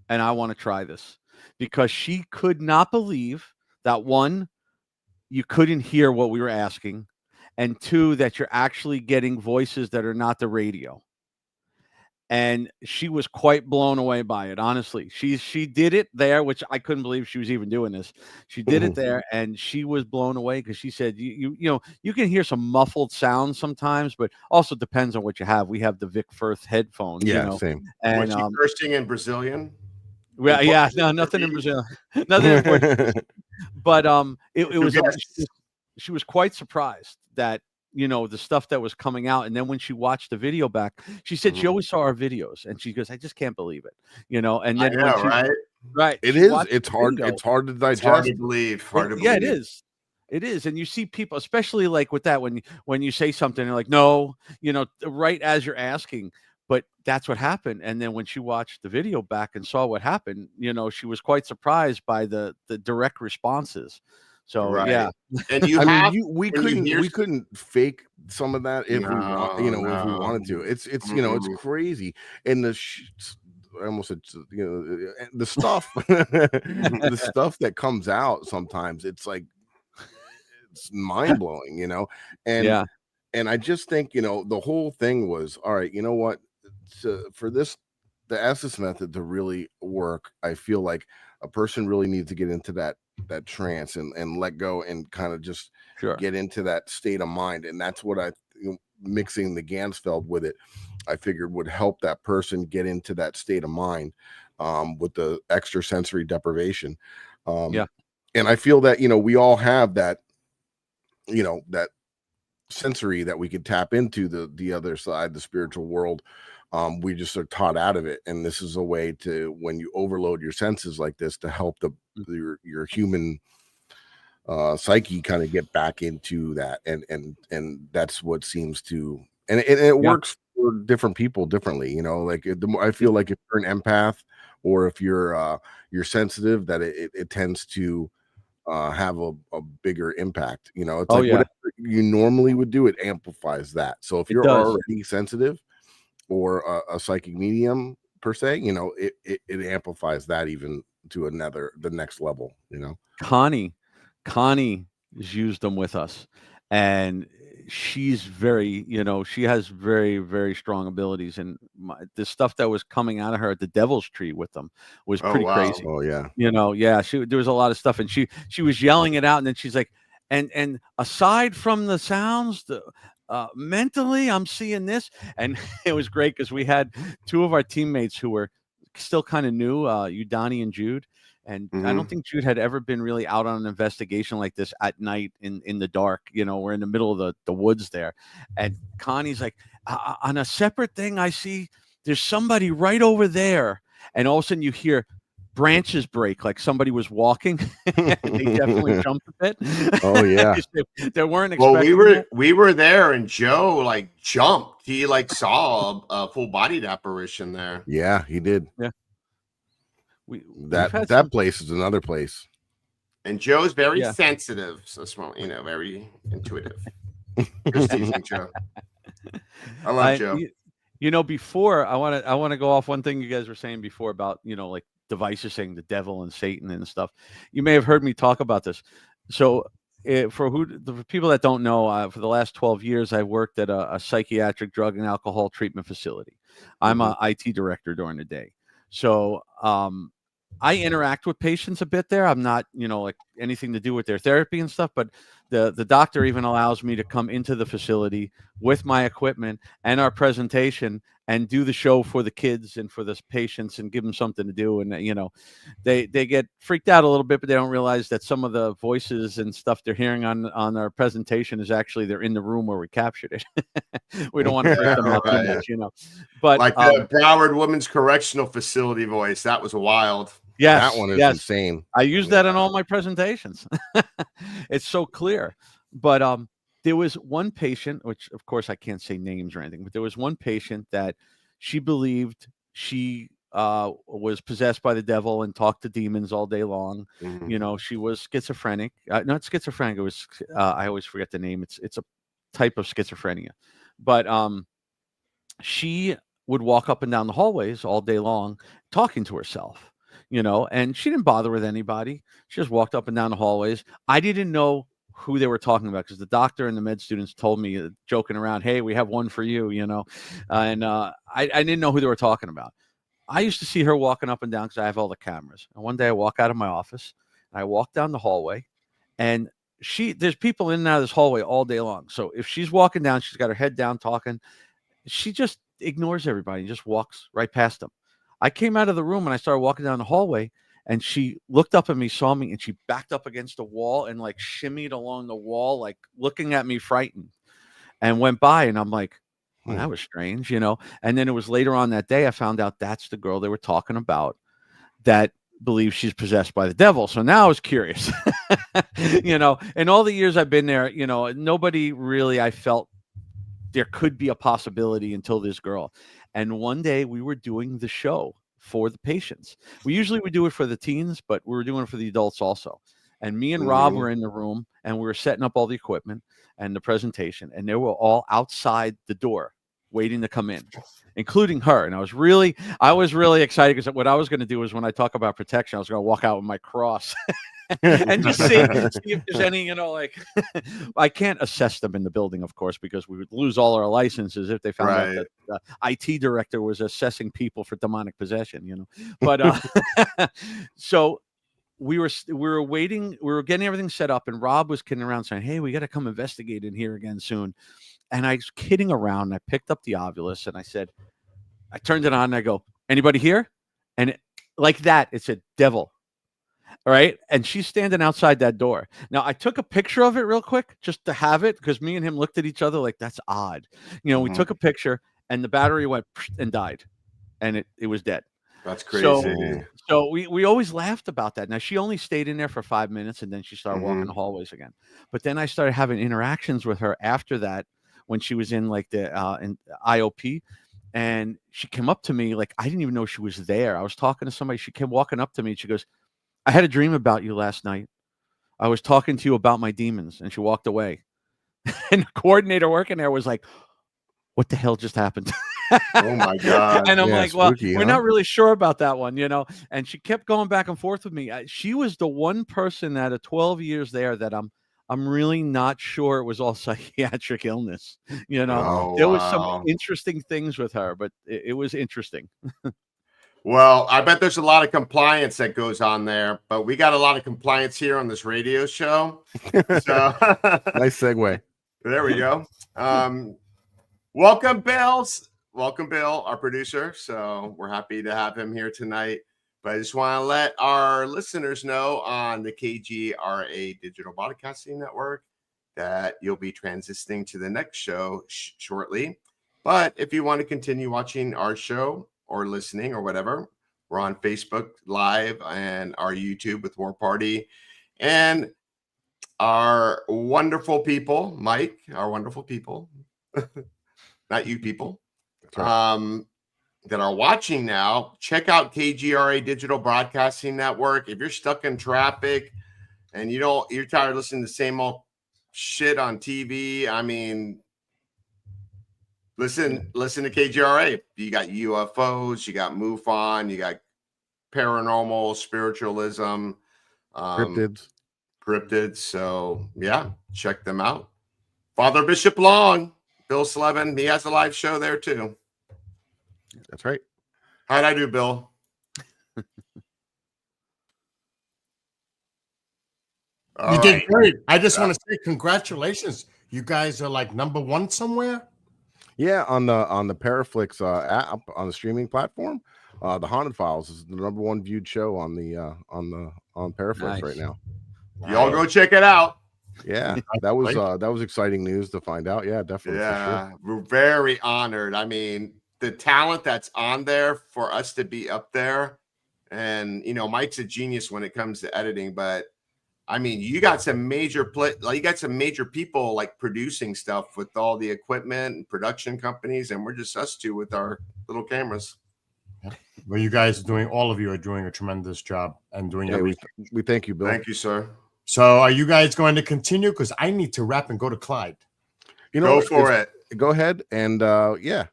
and I want to try this, because she could not believe that, one, you couldn't hear what we were asking, and two, that you're actually getting voices that are not the radio. And she was quite blown away by it. Honestly, she did it there, which I couldn't believe she was even doing this. She did it there, and she was blown away, because she said, you can hear some muffled sounds sometimes, but also depends on what you have. We have the Vic Firth headphones, Same. and Was she cursing in Brazilian? well, yeah, no, nothing in Brazil, nothing in Portuguese. But it was she was quite surprised that the stuff that was coming out. And then when she watched the video back, she said she always saw our videos, and she goes, I just can't believe it, and then right, it's hard to digest. It's hard to believe. Yeah, it is. And you see people, especially like with that, when you say something, they're like, no, right as you're asking, but that's what happened. And then when she watched the video back and saw what happened, she was quite surprised by the direct responses. So yeah, and we couldn't fake some of that if we want, if we wanted to. It's it's crazy. And I almost said the stuff the stuff that comes out sometimes, it's like it's mind blowing, and I just think the whole thing was, all right, you know what, for the Estes method to really work, I feel like a person really needs to get into that trance and let go and kind of just get into that state of mind. And that's what mixing the Gansfeld with it, I figured would help that person get into that state of mind with the extra sensory deprivation. And I feel that we all have that that sensory that we could tap into the other side, the spiritual world. We just are taught out of it, and this is a way to, when you overload your senses like this, to help your human psyche kind of get back into that, and that's what seems to, and it works for different people differently. Like I feel like if you're an empath, or if you're sensitive, that it tends to have a bigger impact. It's like whatever you normally would do, it amplifies that. So if you're already sensitive, or a psychic medium per se, it amplifies that even to the next level. Connie has used them with us, and she's very, she has very, very strong abilities, and the stuff that was coming out of her at the Devil's Tree with them was pretty crazy. Oh yeah. There was a lot of stuff, and she was yelling it out, and then she's like, and aside from the sounds, mentally I'm seeing this. And it was great, because we had two of our teammates who were still kind of new, Udani and Jude, and I don't think Jude had ever been really out on an investigation like this at night in the dark. We're in the middle of the woods there, and Connie's like, on a separate thing, I see there's somebody right over there, and all of a sudden you hear branches break, like somebody was walking. They definitely jumped a bit. Oh yeah. They weren't expecting. Well, we were there, and Joe jumped. He saw a full bodied apparition there. Yeah, he did. Yeah. That place is another place. And Joe's very sensitive, so small, very intuitive. Just teasing Joe. I love Joe. Before I want to go off one thing you guys were saying before about like devices, saying the devil and Satan and stuff. You may have heard me talk about this. So for people that don't know, for the last 12 years, I worked at a psychiatric drug and alcohol treatment facility. I'm a IT director during the day. So I interact with patients a bit there. I'm not, anything to do with their therapy and stuff, but the doctor even allows me to come into the facility with my equipment and our presentation and do the show for the kids and for the patients and give them something to do. And, they get freaked out a little bit, but they don't realize that some of the voices and stuff they're hearing on our presentation is actually they're in the room where we captured it. We don't want to freak them out too much, But like the Broward Women's Correctional Facility voice, that was wild. Yes, that one is insane. I use that in all my presentations. It's so clear. But there was one patient, which of course I can't say names or anything, but there was one patient that she believed she was possessed by the devil and talked to demons all day long. Mhm. You know, she was schizophrenic. Not schizophrenic. It was I always forget the name. It's a type of schizophrenia, but she would walk up and down the hallways all day long talking to herself. You know, and she didn't bother with anybody. She just walked up and down the hallways. I didn't know who they were talking about because the doctor and the med students told me, joking around, "Hey, we have one for you," you know, and I didn't know who they were talking about. I used to see her walking up and down because I have all the cameras. And one day I walk out of my office and I walk down the hallway, and there's people in and out of this hallway all day long. So if she's walking down, she's got her head down talking. She just ignores everybody and just walks right past them. I came out of the room and I started walking down the hallway, and she looked up at me, saw me, and she backed up against the wall and like shimmied along the wall, like looking at me frightened, and went by. And I'm like, well, that was strange, you know? And then it was later on that day, I found out that's the girl they were talking about that believes she's possessed by the devil. So now I was curious, you know, in all the years I've been there, you know, nobody really, I felt there could be a possibility until this girl. And one day we were doing the show for the patients. We usually would do it for the teens, but we were doing it for the adults also. And me and Rob were in the room, and we were setting up all the equipment and the presentation, and they were all outside the door waiting to come in, including her. And I was really excited because what I was going to do is, when I talk about protection, I was going to walk out with my cross and just see if there's any, you know, like I can't assess them in the building, of course, because we would lose all our licenses if they found out that the IT director was assessing people for demonic possession, you know. But so we were waiting, we were getting everything set up, and Rob was kidding around saying, "Hey, we got to come investigate in here again soon." And I was kidding around, and I picked up the Ovilus and I said, I turned it on and I go, "Anybody here?" And like that, it said devil. All right. And she's standing outside that door. Now, I took a picture of it real quick just to have it, because me and him looked at each other like, that's odd. You know, we took a picture and the battery went and died, and it was dead. That's crazy. So we always laughed about that. Now, she only stayed in there for 5 minutes, and then she started walking the hallways again. But then I started having interactions with her after that, when she was in like the in IOP. And she came up to me like, I didn't even know she was there. I was talking to somebody. She came walking up to me and she goes, "I had a dream about you last night. I was talking to you about my demons." And she walked away. And the coordinator working there was like, "What the hell just happened?" Oh my God. And I'm like, well, spooky, we're not really sure about that one, you know? And she kept going back and forth with me. She was the one person out of 12 years there that I'm really not sure it was all psychiatric illness. You know, there was some interesting things with her, but it was interesting. Well, I bet there's a lot of compliance that goes on there, but we got a lot of compliance here on this radio show. So Nice segue. there we go. Welcome, Bill, our producer. So we're happy to have him here tonight. But I just want to let our listeners know on the KGRA Digital Broadcasting Network that you'll be transitioning to the next show shortly. But if you want to continue watching our show or listening or whatever, we're on Facebook Live and our YouTube with War Party. And our wonderful people, Mike, our wonderful people, not you people, that are watching now, check out KGRA Digital Broadcasting Network. If you're stuck in traffic and you're tired of listening to the same old shit on TV, I mean, listen to KGRA. You got UFOs, you got MUFON, you got paranormal, spiritualism, cryptids. So yeah, check them out. Father Bishop Long, Bill Slevin, he has a live show there too. That's right. How'd I do, Bill? You did great. I just want to say congratulations. You guys are like #1 somewhere. Yeah, on the Paraflix app on the streaming platform, the Haunted Files is the #1 viewed show on Paraflix right now. Y'all go check it out. Yeah, that was exciting news to find out. Yeah, definitely. Yeah, we're very honored. I mean, the talent that's on there for us to be up there, and you know, Mike's a genius when it comes to editing, but I mean, you got some major people like producing stuff with all the equipment and production companies, and we're just us two with our little cameras. Well, you guys all of you are doing a tremendous job and doing everything. We thank you, Bill. Thank you, sir. So are you guys going to continue? Because I need to wrap and go to Clyde. You know, Go for it. Go ahead. And yeah.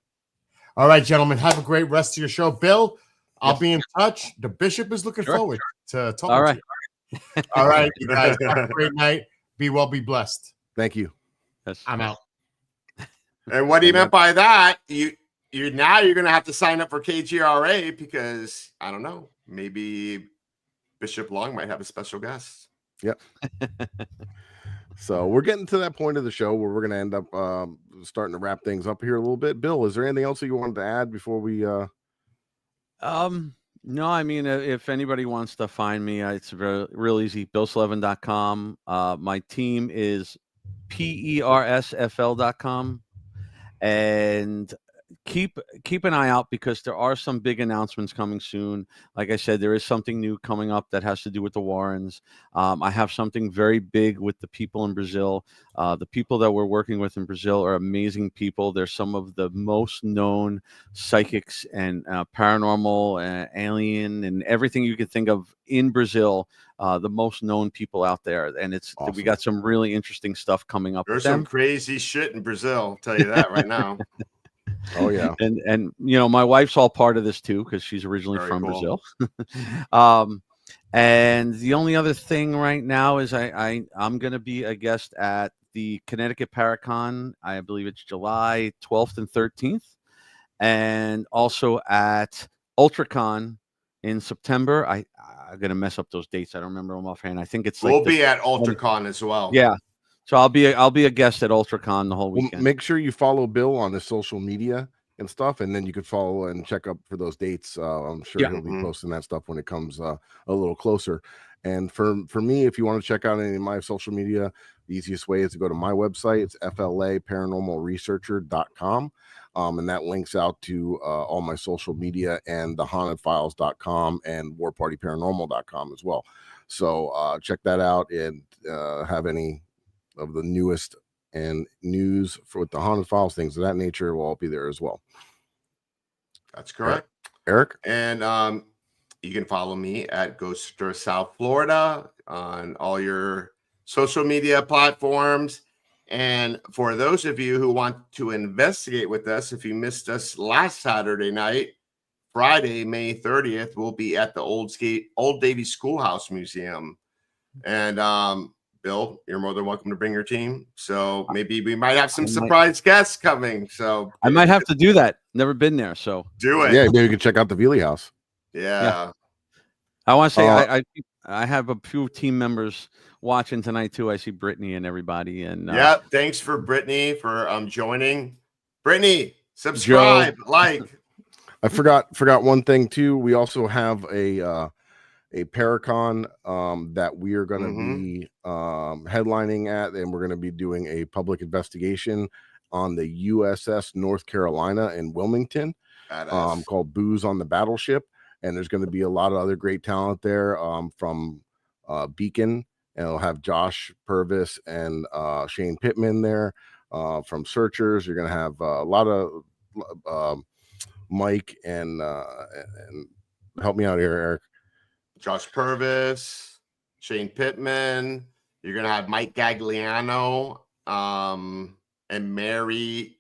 All right, gentlemen, have a great rest of your show. Bill, I'll be in touch. The bishop is looking forward to talking All right. to you. All right, you guys, have a great night. Be well, be blessed. Thank you. Yes. I'm out. And what he meant by that, you're going to have to sign up for KGRA because I don't know, maybe Bishop Long might have a special guest. Yep. So we're getting to that point of the show where we're going to end up starting to wrap things up here a little bit. Bill, is there anything else that you wanted to add before we? No, I mean, if anybody wants to find me, it's real easy. BillSlevin.com. My team is PERSFL.com, and keep an eye out because there are some big announcements coming soon. Like I said, there is something new coming up that has to do with the Warrens. I have something very big with the people in Brazil. The people that we're working with in Brazil are amazing people. They're some of the most known psychics and paranormal, alien, and everything you could think of in Brazil. The most known people out there, and it's awesome. We got some really interesting stuff coming up. There's some crazy shit in Brazil. I'll tell you that right now. Oh yeah, and you know, my wife's all part of this too because she's originally from Brazil. And the only other thing right now is I'm going to be a guest at the Connecticut Paracon. I believe it's July 12th and 13th, and also at UltraCon in September. I'm going to mess up those dates. I don't remember them offhand. I think it's we'll be at UltraCon as well. Yeah. So I'll be a guest at UltraCon the whole weekend. Well, make sure you follow Bill on his social media and stuff, and then you could follow and check up for those dates. I'm sure he'll be posting that stuff when it comes a little closer. And for me, if you want to check out any of my social media, the easiest way is to go to my website. It's FLA-paranormalresearcher.com. And that links out to all my social media and the hauntedfiles.com and warpartyparanormal.com as well. So check that out and have any of the newest and news with the Haunted Files, things of that nature will all be there as well. That's correct. Eric? And you can follow me at Ghoster South Florida on all your social media platforms. And for those of you who want to investigate with us, if you missed us last Saturday night, Friday, May 30th, we'll be at the Old Davie Schoolhouse Museum. And Bill, you're more than welcome to bring your team. So maybe we might have some surprise guests coming. So I might have to do that. Never been there, so do it. Yeah, maybe you can check out the Veely House. Yeah. I want to say I have a few team members watching tonight too. I see Brittany and everybody. And yeah, thanks for Brittany for joining. Brittany, subscribe, like. I forgot one thing too. We also have a Paracon that we are going to be headlining at, and we're going to be doing a public investigation on the USS North Carolina in Wilmington, called Booze on the Battleship. And there's going to be a lot of other great talent there from Beacon, and it'll have Josh Purvis and Shane Pittman there from Searchers. You're going to have a lot of Mike and help me out here, Eric. Josh Purvis, Shane Pittman. You're gonna have Mike Gagliano, and Mary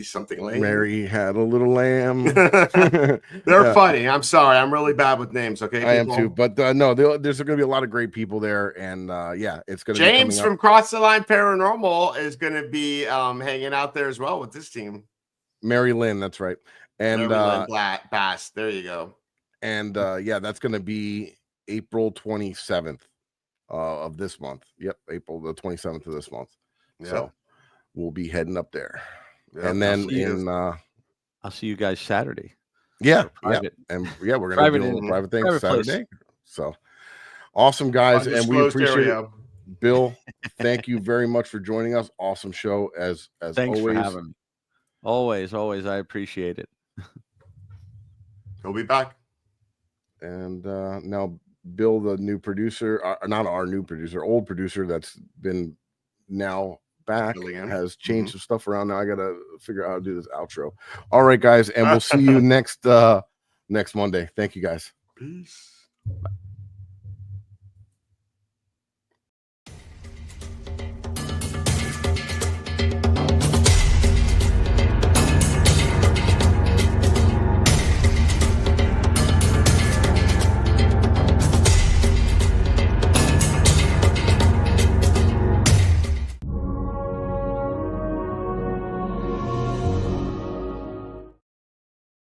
something lame. Mary had a little lamb. They're funny. I'm sorry. I'm really bad with names. Okay, I am too. But no, there's going to be a lot of great people there, and yeah, it's going to. James from Cross the Line Paranormal is going to be hanging out there as well with this team. Mary Lynn, that's right, and Mary Lynn Bass. There you go. And yeah, that's going to be April 27th of this month. Yep, April the 27th of this month. Yeah. So we'll be heading up there. Yep. And then I'll see you guys Saturday. Yeah, and yeah, we're going to do a private thing Saturday. So awesome, guys, and we appreciate it. Bill, thank you very much for joining us. Awesome show as Thanks always. For having me. Always, I appreciate it. He'll be back. And now Bill, the new producer, not our new producer, old producer that's been now back Killian. has changed some stuff around. Now I gotta figure out how to do this outro. All right, guys, and we'll see you next Monday. Thank you, guys. Peace. Bye.